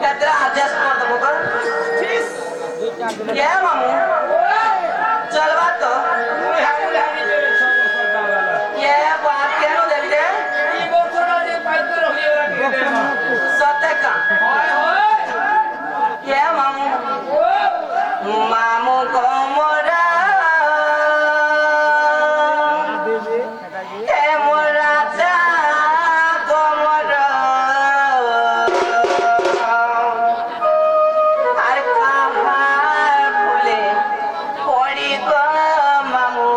କେତେଟା ଆଡଜଷ୍ଟ କରିଦେବୁ ତ କେ ମାମୁଁ ଚଲବା ତ କେ ବାତ କେନ ଦେବି ରେ ସତେ କା କେ ମାମୁଁ ମାମୁଁ କମରା କେ ମୋରା ଚା କମରା আর কাহার ফুলে পড়ি গো মামু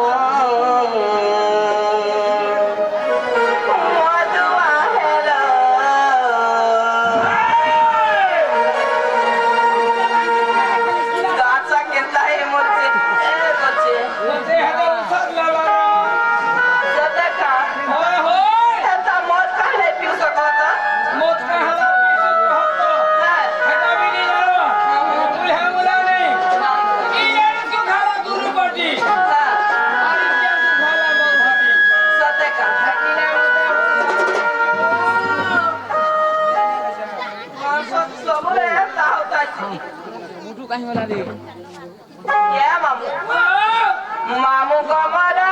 মধুয়া হেলো গাছা কেনতা হে মরছে বলছে সদকা এটা মদ কালে পিউ কথা মামু কমরা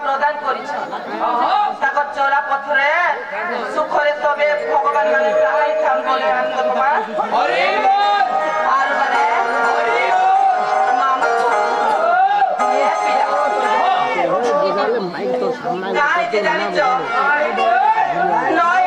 প্রদান করেছে তাকর চলা পথরে সুখরে তবে ভগবান মানে সাহাই থাম বলে আনন্দমা আর মানে মামু জানিছ নয়